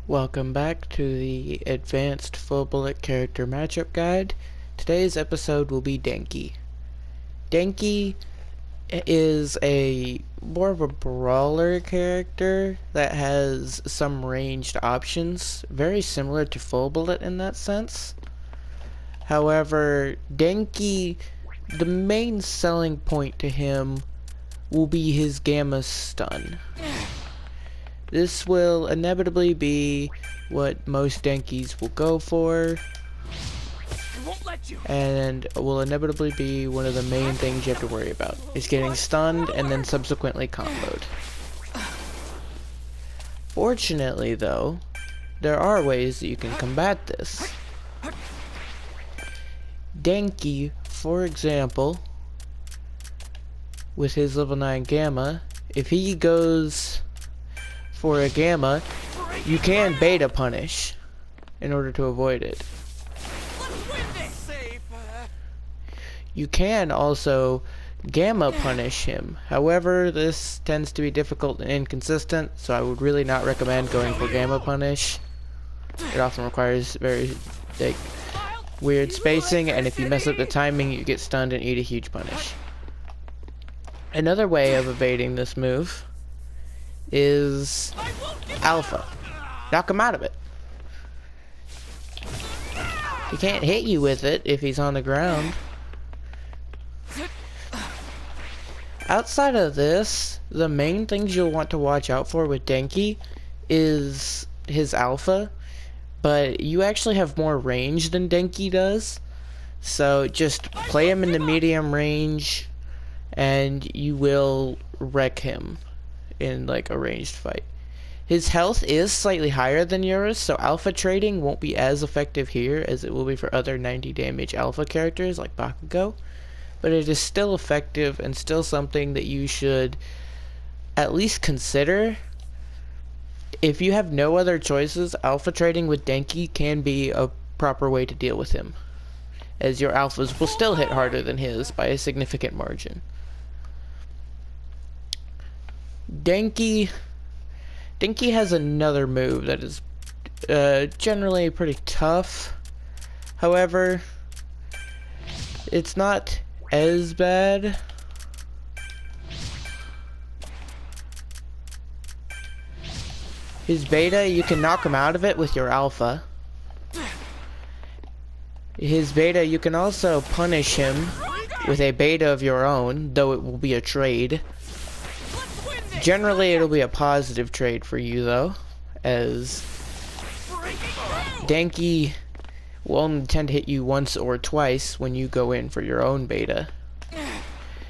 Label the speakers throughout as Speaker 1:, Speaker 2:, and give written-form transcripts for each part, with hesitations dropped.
Speaker 1: Welcome back to the Advanced Full Bullet Character Matchup Guide. Today's episode will be Denki. Denki is more of a brawler character that has some ranged options, very similar to Full Bullet in that sense. However, Denki, the main selling point to him will be his Gamma Stun. This will inevitably be what most Denkis will go for, and will inevitably be one of the main things you have to worry about, is getting stunned and then subsequently comboed. Fortunately though, there are ways that you can combat this. Denki, for example, with his level 9 Gamma, if he goes for a Gamma, you can beta punish in order to avoid it. You can also Gamma punish him. However, this tends to be difficult and inconsistent, so I would really not recommend going for Gamma punish. It often requires very weird spacing, and if you mess up the timing, you get stunned and eat a huge punish. Another way of evading this move is Alpha. Knock him out of it. He can't hit you with it if he's on the ground. Outside of this, the main things you'll want to watch out for with Denki is his Alpha, but you actually have more range than Denki does, so just play him in the medium range and you will wreck him in like a ranged fight. His health is slightly higher than yours, so alpha trading won't be as effective here as it will be for other 90 damage alpha characters like Bakugo, but it is still effective and still something that you should at least consider. If you have no other choices, alpha trading with Denki can be a proper way to deal with him, as your alphas will still hit harder than his by a significant margin. Denki has another move that is generally pretty tough. However, it's not as bad. His beta, you can knock him out of it with your alpha. His beta, you can also punish him with a beta of your own, though it will be a trade. Generally, it'll be a positive trade for you, though, as Denki will only tend to hit you once or twice when you go in for your own beta.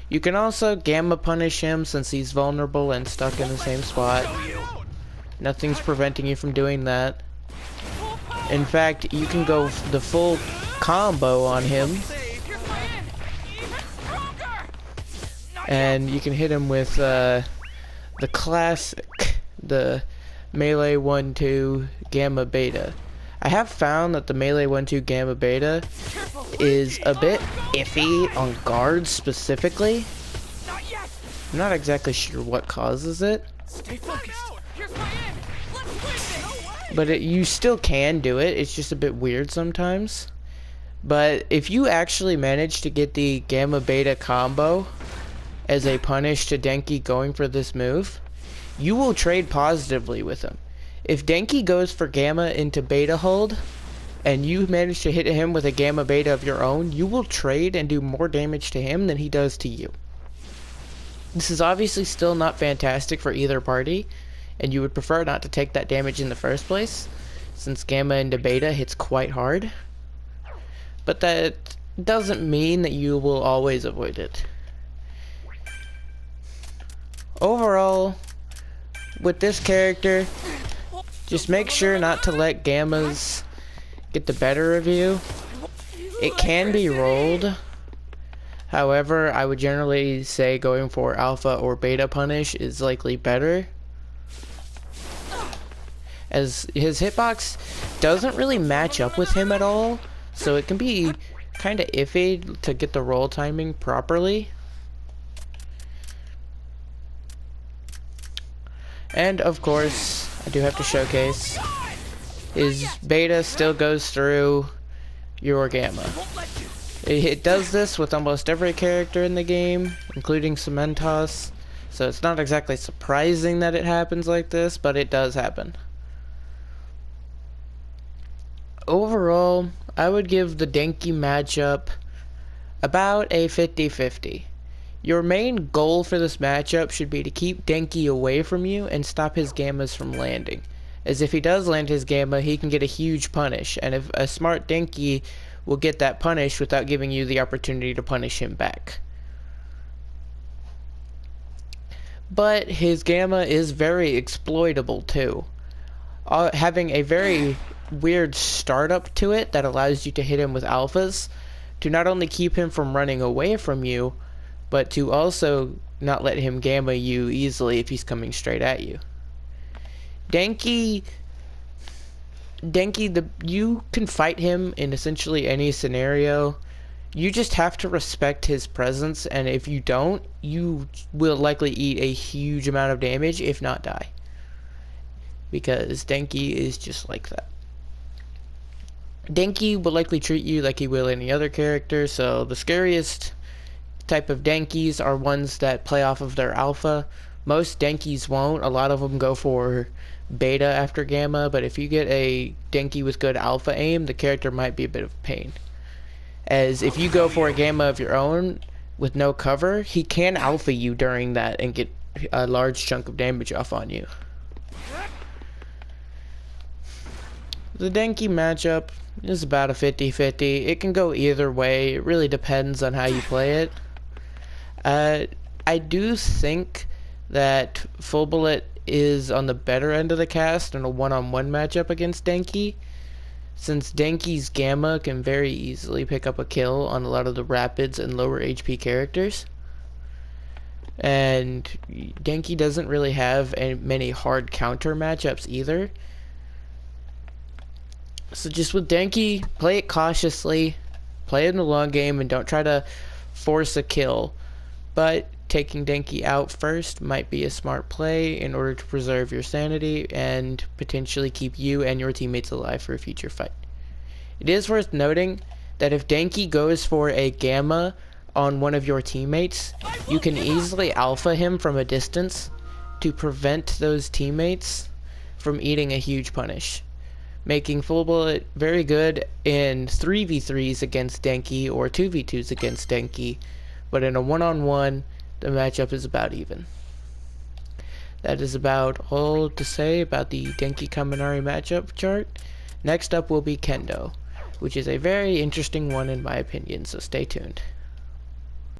Speaker 1: You can also Gamma punish him since he's vulnerable and stuck in the same spot. Nothing's preventing you from doing that. In fact, you can go the full combo on him, and you can hit him with the classic, the melee 1-2 Gamma Beta. I have found that the melee 1-2 Gamma Beta is a bit iffy on guards specifically. I'm not exactly sure what causes it, but you still can do it. It's just a bit weird sometimes. But if you actually manage to get the Gamma Beta combo as a punish to Denki going for this move, you will trade positively with him. If Denki goes for Gamma into Beta hold, and you manage to hit him with a Gamma Beta of your own, you will trade and do more damage to him than he does to you. This is obviously still not fantastic for either party, and you would prefer not to take that damage in the first place, since Gamma into Beta hits quite hard. But that doesn't mean that you will always avoid it. Overall, with this character, just make sure not to let Gammas get the better of you. It can be rolled. However, I would generally say going for alpha or beta punish is likely better, as his hitbox doesn't really match up with him at all, so it can be kind of iffy to get the roll timing properly. And of course, I do have to showcase his beta still goes through your gamma. It does this with almost every character in the game, including Cementos, so it's not exactly surprising that it happens like this, but it does happen. Overall, I would give the denki matchup about a 50-50. Your main goal for this matchup should be to keep denki away from you and stop his gammas from landing, as if he does land his gamma, he can get a huge punish, and if a smart denki will get that punish without giving you the opportunity to punish him back. But his gamma is very exploitable too, having a very weird startup to it that allows you to hit him with alphas to not only keep him from running away from you, but to also not let him gamma you easily if he's coming straight at you. Denki, you can fight him in essentially any scenario. You just have to respect his presence, and if you don't, you will likely eat a huge amount of damage, if not die. Because denki is just like that. Denki will likely treat you like he will any other character, so the scariest type of denkis are ones that play off of their alpha. Most denkis won't. A lot of them go for beta after gamma, but if you get a denki with good alpha aim, the character might be a bit of a pain. As if you go for a gamma of your own with no cover, he can alpha you during that and get a large chunk of damage off on you. The denki matchup is about a 50-50. It can go either way. It really depends on how you play it. I do think that Full Bullet is on the better end of the cast in a one-on-one matchup against denki, since denki's gamma can very easily pick up a kill on a lot of the rapids and lower HP characters. And denki doesn't really have many hard counter matchups either. So just with denki, play it cautiously, play it in the long game, and don't try to force a kill. But taking denki out first might be a smart play in order to preserve your sanity and potentially keep you and your teammates alive for a future fight. It is worth noting that if denki goes for a gamma on one of your teammates, you can easily alpha him from a distance to prevent those teammates from eating a huge punish, making Full Bullet very good in 3v3s against denki or 2v2s against denki, but in a one-on-one, the matchup is about even. That is about all to say about the denki Kaminari matchup chart. Next up will be kendo, which is a very interesting one in my opinion, so stay tuned.